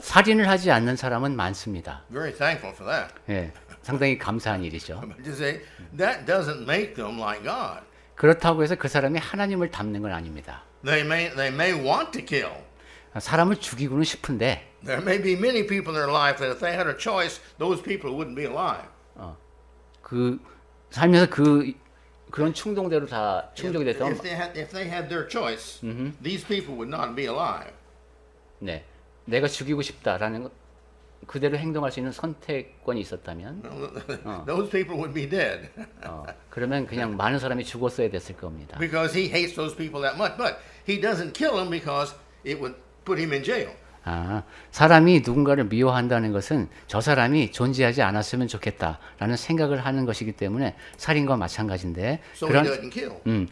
살인을 하지 않는 사람은 많습니다. Very thankful for that. 예, 상당히 감사한 일이죠. But you say that doesn't make them like God. 그렇다고 해서 그 사람이 하나님을 닮는 건 아닙니다. They may want to kill. 사람을 죽이고는 싶은데 There may be many people in their life that if they had a choice, those people wouldn't be alive. 그 살면서 그런 충동대로 다 충족이 됐다면 If they had their choice, these people would not be alive. 네, 내가 죽이고 싶다라는 것 그대로 행동할 수 있는 선택권이 있었다면 Those people would be dead. 그러면 그냥 많은 사람이 죽었어야 됐을 겁니다. Because he hates those people that much. But he doesn't kill them because it would put him in jail. 아, 사람이 누군가를 미워한다는 것은 저 사람이 존재하지 않았으면 좋겠다라는 생각을 하는 것이기 때문에 살인과 마찬가지인데 So he doesn't kill.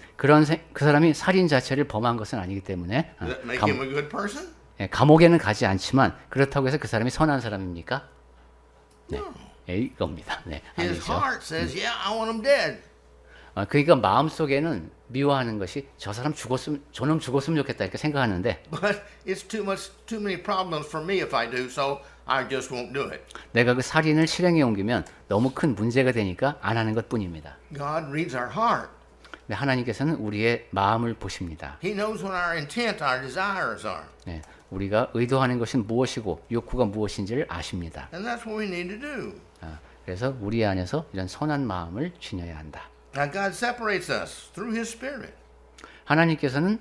그 사람이 살인 자체를 범한 것은 아니기 때문에 Does that make him a good person? 감옥에는 가지 않지만 그렇다고 해서 그 사람이 선한 사람입니까? 네, 이겁니다. 네, His 아니죠. heart says, "Yeah, I want him dead." 그러니까 마음 속에는 미워하는 것이 저 사람 죽었으면 저놈 죽었으면 좋겠다 이렇게 생각하는데 But it's too many problems for me if I do, so I just won't do it. 내가 그 살인을 실행에 옮기면 너무 큰 문제가 되니까 안 하는 것뿐입니다. God reads our heart. 근데 하나님께서는 우리의 마음을 보십니다. He knows what our intent, our desires are. 네, 우리가 의도하는 것은 무엇이고 욕구가 무엇인지를 아십니다. And that's what we need to do. 그래서 우리 안에서 이런 선한 마음을 지녀야 한다. Now, God separates us through His Spirit. 하나님께서는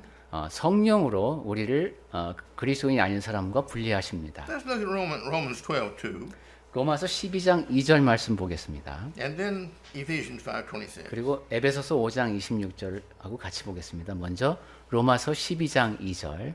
성령으로 우리를 그리스도인이 아닌 사람과 분리하십니다. Let's look at Romans 12:2, 로마서 12장 2절 말씀 보겠습니다. and then Ephesians 5:26. 그리고 에베소서 5장 26절하고 같이 보겠습니다. 먼저 로마서 12장 2절.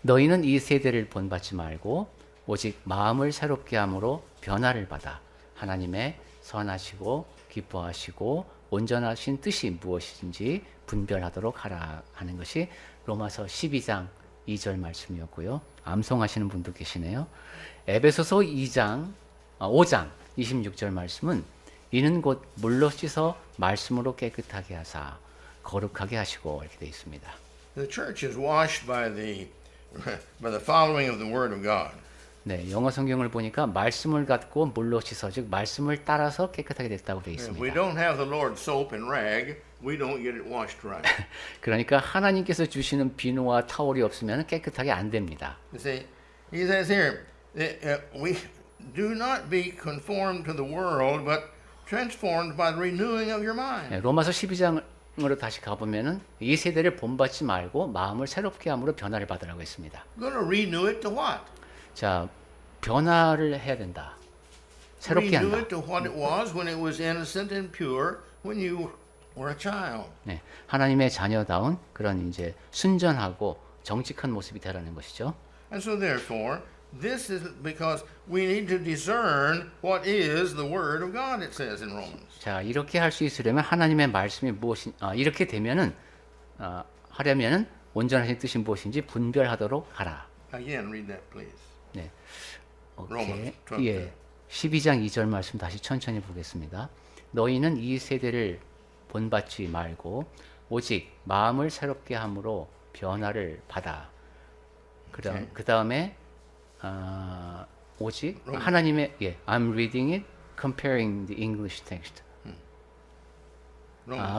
너희는 이 세대를 본받지 말고 오직 마음을 새롭게 함으로 변화를 받아 하나님의 선하시고 기뻐하시고 온전하신 뜻이 무엇인지 분별하도록 하라 하는 것이 로마서 12장 2절 말씀이었고요. 암송하시는 분도 계시네요. 에베소서 5장 26절 말씀은 이는 곧 물로 씻어 말씀으로 깨끗하게 하사 거룩하게 하시고 이렇게 되어 있습니다. The church is washed by the following of the Word of God. 네, 영어 성경을 보니까 말씀을 갖고 물로 씻어 즉 말씀을 따라서 깨끗하게 됐다고 되어 If we 있습니다. don't have the Lord's soap and rag, we don't get it washed right. 그러니까 하나님께서 주시는 비누와 타월이 없으면 깨끗하게 안 됩니다. You see, He says here, we do not be conformed to the world, but transformed by the renewing of your mind. 네, 로마서 12장으로 다시 가보면은 이 세대를 본받지 말고 마음을 새롭게 함으로 변화를 받으라고 했습니다. You're going to renew it to what? 자, 변화를 해야 된다. 새롭게 Renew 한다. it to what it was when it was innocent and pure when you were a child. 네, 하나님의 자녀다운 그런 이제 순전하고 정직한 모습이 되라는 것이죠. And so therefore, this is because we need to discern what is the Word of God, it says in Romans. 자, 이렇게 할 수 있으려면 하나님의 말씀이 무엇인 이렇게 되면은 하려면은 온전하신 뜻이 무엇인지 분별하도록 하라. Again, read that, please. 네. Romans 오케이. 예. 12장 2절 말씀 다시 천천히 보겠습니다. 너희는 이 세대를 본받지 말고 오직 마음을 새롭게 함으로 변화를 받아. 그 다음에 오직 하나님의 I'm reading it, comparing the English text.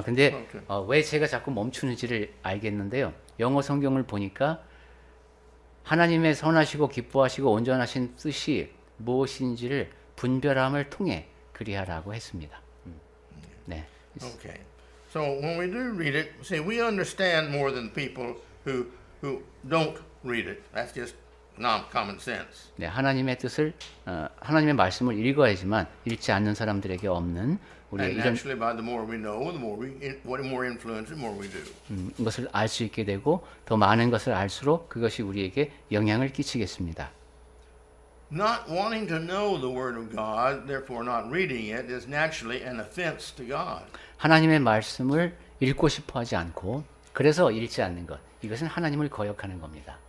근데 왜 제가 자꾸 멈추는지를 알겠는데요. 영어 성경을 보니까 하나님의 선하시고 기뻐하시고 온전하신 뜻이 무엇인지를 분별함을 통해 그리하라고 했습니다. 네. Okay. So when we do read it, see, we understand more than people who don't read it. That's just common sense. 네, 하나님의 뜻을 하나님의 말씀을 읽어야지만 읽지 않는 사람들에게 없는 우리가 And 이런 naturally, by the more we know, the more influence, the more we do. 것을 알 수 있게 되고 더 많은 것을 알수록 그것이 우리에게 영향을 끼치겠습니다. Not wanting to know the Word of God, therefore not reading it, is naturally an offense to God. 하나님의 말씀을 읽고 싶어 하지 않고 그래서 읽지 않는 것. 이것은 하나님을 거역하는 겁니다.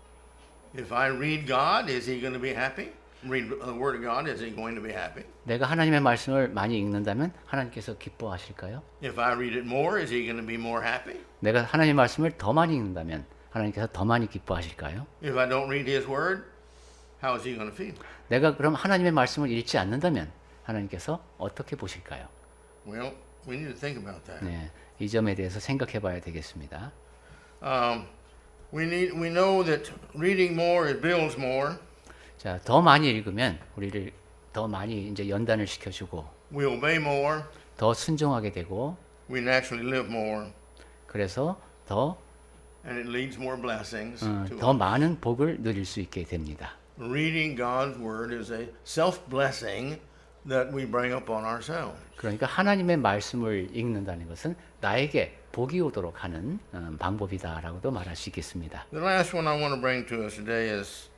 If I read God, is He going to be happy? Read the Word of God, is He going to be happy? 내가 하나님의 말씀을 많이 읽는다면 하나님께서 기뻐하실까요? If I read it more, is He going to be more happy? 내가 하나님의 말씀을 더 많이 읽는다면 하나님께서 더 많이 기뻐하실까요? If I don't read His Word, how is He going to feel? 내가 그럼 하나님의 말씀을 읽지 않는다면 하나님께서 어떻게 보실까요? Well, we need to think about that. 네, 이 점에 대해서 생각해 봐야 되겠습니다. We know that reading more it builds more. 자, 더 많이 읽으면 우리를 더 많이 이제 연단을 시켜주고 We obey more. 더 순종하게 되고 We naturally live more, 그래서 더, and it leads more blessings to 더 us. 많은 복을 누릴 수 있게 됩니다. Reading God's Word is a self-blessing that we bring upon ourselves. 그러니까 하나님의 말씀을 읽는다는 것은 나에게 복이 오도록 하는 방법이다라고도 말할 수 있겠습니다. The last one I want to bring to us today is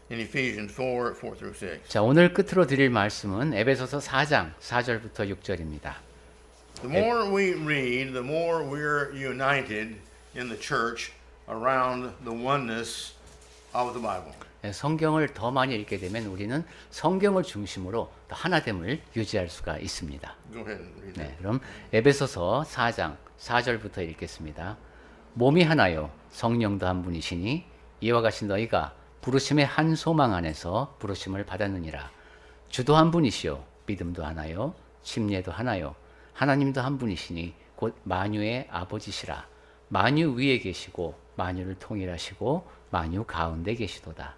in Ephesians 4, 4 through 6. 자, 오늘 끝으로 드릴 말씀은 에베소서 4장 4절부터 6절입니다. The more we read, the more we're united in the church around the oneness of the Bible. 성경을 더 많이 읽게 되면 우리는 성경을 중심으로 더 하나됨을 유지할 수가 있습니다. Go ahead and read 네, 그럼 에베소서 4장 4절부터 읽겠습니다. 몸이 하나요 성령도 한 분이시니 이와 같이 너희가 부르심의 한 소망 안에서 부르심을 받았느니라. 주도 한 분이시요 믿음도 하나요 침례도 하나요 하나님도 한 분이시니 곧 만유의 아버지시라. 만유 위에 계시고 만유를 통일하시고 만유 가운데 계시도다.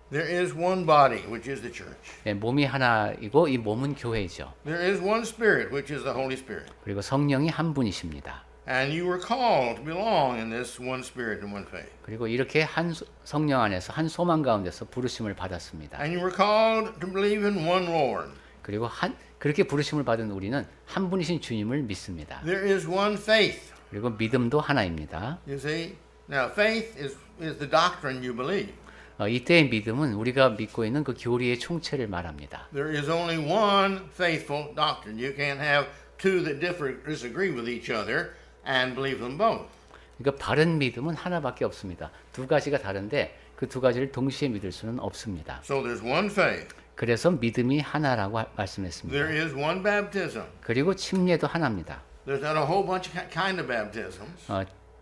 There is one body, which is the church. 네, 몸이 하나이고 이 몸은 교회죠. There is one Spirit, which is the Holy Spirit. 그리고 성령이 한 분이십니다. And you were called to belong in this one Spirit and one faith. 그리고 이렇게 한 성령 안에서 한 소망 가운데서 부르심을 받았습니다. And you were called to believe in one Lord. 그리고 그렇게 부르심을 받은 우리는 한 분이신 주님을 믿습니다. There is one faith. 그리고 믿음도 하나입니다. You see? Now, faith is the doctrine you believe. 이때의 믿음은 우리가 믿고 있는 그 교리의 총체를 말합니다. There is only one faithful doctrine. You can't have two that disagree with each other and believe them both. 그러니까 바른 믿음은 하나밖에 없습니다. 두 가지가 다른데 그 두 가지를 동시에 믿을 수는 없습니다. So there's one faith. 그래서 믿음이 하나라고 말씀했습니다. There is one baptism. 그리고 침례도 하나입니다. There's not a whole bunch of kind of baptisms.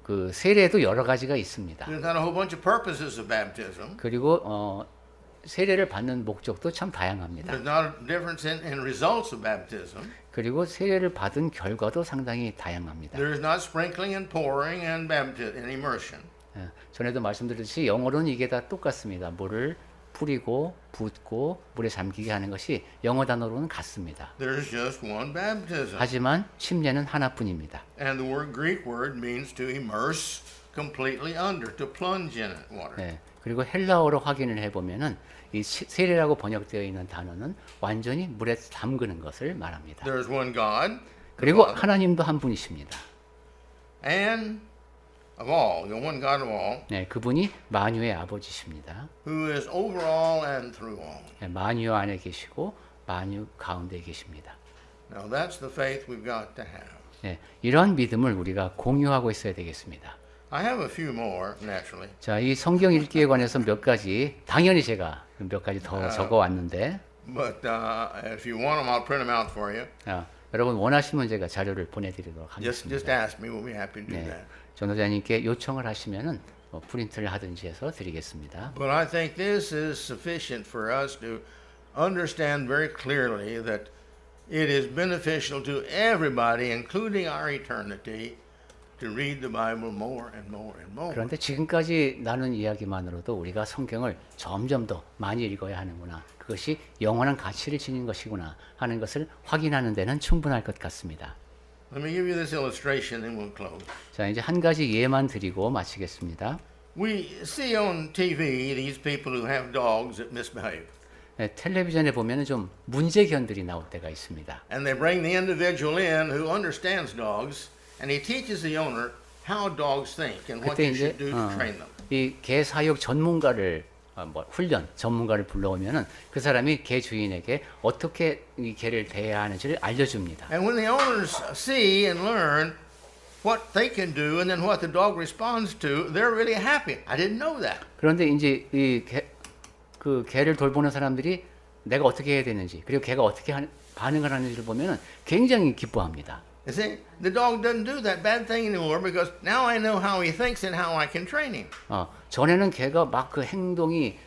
그 세례도 여러 가지가 있습니다. There's not a whole bunch of purposes of baptism. 그리고 세례를 받는 목적도 참 다양합니다. There's not a difference in results of baptism. 그리고 세례를 받은 결과도 상당히 다양합니다. There is not sprinkling and pouring and baptism and immersion. 전에도 말씀드렸듯이 영어로는 이게 다 똑같습니다. 물을 뿌리고 붓고 물에 잠기게 하는 것이 영어 단어로는 같습니다. There's just one baptism. 하지만 침례는 하나뿐입니다. And the Greek word means to immerse completely under, to plunge in it, water. 네, 그리고 헬라어로 확인을 해보면은 이 세례라고 번역되어 있는 단어는 완전히 물에 담그는 것을 말합니다. There's one God. 그리고 하나님도 한 분이십니다. And of all, the one God of all, 네, 그분이 만유의 아버지십니다. who is over all and through all. 네, 만유 안에 계시고 만유 가운데 계십니다. Now that's the faith we've got to have. 네, 이러한 믿음을 우리가 공유하고 있어야 되겠습니다. I have a few more, naturally. 자, 이 성경 읽기에 관해서 몇 가지 당연히 제가 몇 가지 더 적어 왔는데 But if you want them, I'll print them out for you. 여러분 원하시면 제가 자료를 보내드리도록 Just 하겠습니다. ask me. We'll be happy to do 네, that. 전도자님께 요청을 하시면은 프린트를 하든지 해서 드리겠습니다. But I think this is sufficient for us to understand very clearly that it is beneficial to everybody, including our eternity, to read the Bible more and more and more. 그런데 지금까지 나눈 이야기만으로도 우리가 성경을 점점 더 많이 읽어야 하는구나. 그것이 영원한 가치를 지닌 것이구나 하는 것을 확인하는 데는 충분할 것 같습니다. Let me give you this illustration and we'll close. 자, 이제 한 가지 예만 드리고 마치겠습니다. We see on TV these people who have dogs that misbehave. 네, 텔레비전에 보면은 좀 문제견들이 나올 때가 있습니다. And they bring the individual in who understands dogs, and he teaches the owner how dogs think and what 그때 you 이제 should do to train them. 이 개 사육 전문가를 훈련 전문가를 불러오면은 그 사람이 개 주인에게 어떻게 이 개를 대해야 하는지를 알려줍니다. And when the owners see and learn what they can do and then what the dog responds to, they're really happy. I didn't know that. 그런데 이제 그 개를 돌보는 사람들이 내가 어떻게 해야 되는지 그리고 개가 어떻게 반응을 하는지를 보면은 굉장히 기뻐합니다. You see, the dog doesn't do that bad thing anymore because now I know how he thinks and how I can train him. 전에는 개가 막 그 행동이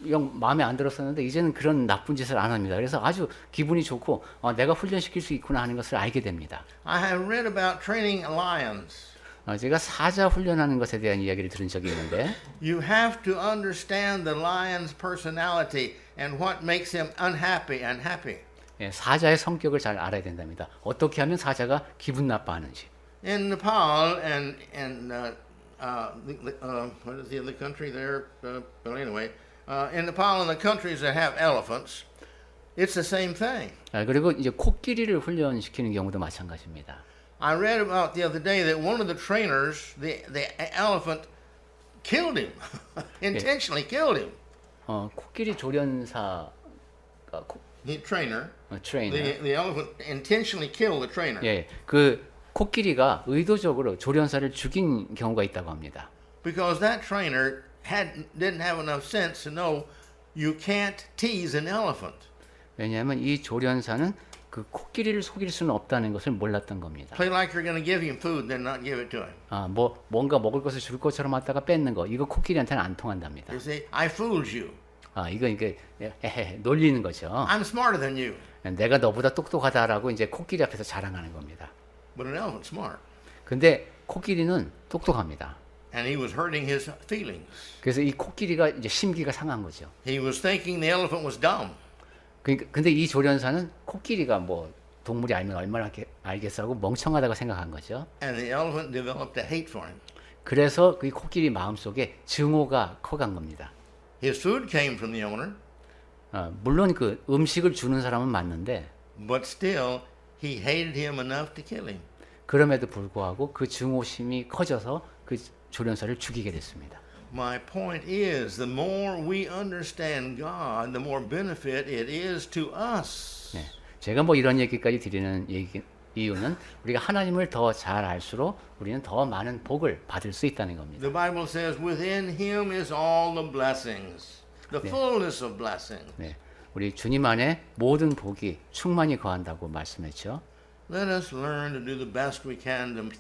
영 마음에 안 들었었는데 이제는 그런 나쁜 짓을 안 합니다. 그래서 아주 기분이 좋고 내가 훈련시킬 수 있구나 하는 것을 알게 됩니다. I have read about training lions. 제가 사자 훈련하는 것에 대한 이야기를 들은 적이 있는데 You have to understand the lion's personality and what makes him unhappy and happy. 예, 사자의 성격을 잘 알아야 된답니다. 어떻게 하면 사자가 기분 나빠하는지. In Nepal and what is the other country there? Well, anyway, in Nepal and the countries that have elephants, it's the same thing. 그리고 이제 코끼리를 훈련시키는 경우도 마찬가지입니다. I read about the other day that one of the trainers, the elephant, killed him, intentionally killed him. 코끼리 조련사가 The trainer, 트레이너. the elephant intentionally killed the trainer 예, 그 코끼리가 의도적으로 조련사를 죽인 경우가 있다고 합니다. because that trainer didn't have enough sense to know you can't tease an elephant. 왜냐하면 이 조련사는 그 코끼리를 속일 수는 없다는 것을 몰랐던 겁니다. Play like you're going to give him food, then not give it to him. 뭔가 먹을 것을 줄 것처럼 하다가 뺏는 거, 이거 코끼리한테는 안 통한답니다. You see, I fooled you. 이게 놀리는 거죠. I'm smarter than you. 내가 너보다 똑똑하다라고 이제 코끼리 앞에서 자랑하는 겁니다. But an elephant's smart. 근데 코끼리는 똑똑합니다. And he was hurting his feelings. 그래서 이 코끼리가 이제 심기가 상한 거죠. He was thinking the elephant was dumb. 근데 이 조련사는 코끼리가 뭐 동물이 알면 얼마나 알겠어 하고 멍청하다고 생각한 거죠. And the elephant developed a hate for him. 그래서 그 코끼리 마음속에 증오가 커간 겁니다. His food came from the owner, 물론 그 음식을 주는 사람은 맞는데 but still he hated him enough to kill him. 그럼에도 불구하고 그 증오심이 커져서 그 조련사를 죽이게 됐습니다. My point is, the more we understand God, the more benefit it is to us. 네, 제가 뭐 이런 얘기까지 드리는 이유는 우리가 하나님을 더 잘 알수록 우리는 더 많은 복을 받을 수 있다는 겁니다. The Bible says, within him is all the blessings, the fullness of blessings. 네, 우리 주님 안에 모든 복이 충만히 거한다고 말씀했죠. Let us learn to do the best we can to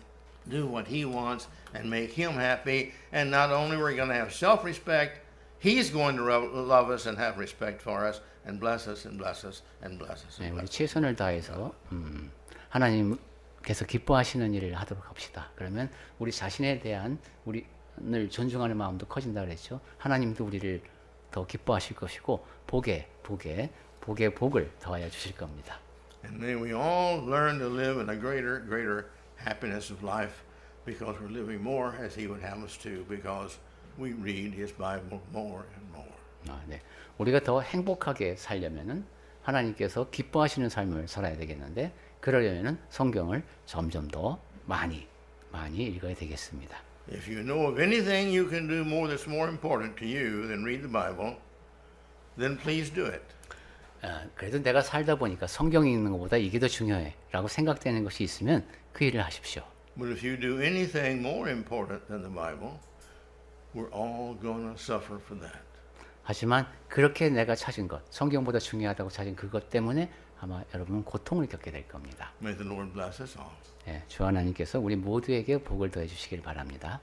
do what he wants and make him happy. And not only we're going to have self-respect, he's going to love us and have respect for us and bless us and bless us and bless us. 네, And 우리 bless us. 최선을 다해서 하나님께서 기뻐하시는 일을 하도록 합시다. 그러면 우리 자신에 대한 우리를 존중하는 마음도 커진다 그랬죠. 하나님도 우리를 더 기뻐하실 것이고 복의 복을 더하여 주실 겁니다. And may we all learn to live in a greater happiness of life because we're living more as he would have us to because we read his Bible more and more. 네. 우리가 더 행복하게 살려면은 하나님께서 기뻐하시는 삶을 살아야 되겠는데 그러려면은 성경을 점점 더 많이 읽어야 되겠습니다. If you know of anything you can do more that's more important to you than read the Bible, then please do it. 그래도 내가 살다 보니까 성경 읽는 것보다 이게 더 중요해라고 생각되는 것이 있으면 그 일을 하십시오. But if you do anything more important than the Bible, we're all going to suffer for that. 하지만 그렇게 내가 찾은 것, 성경보다 중요하다고 찾은 그것 때문에 아마 여러분은 고통을 겪게 될 겁니다. May the Lord bless us all. 주 하나님께서 우리 모두에게 복을 더해 주시길 바랍니다.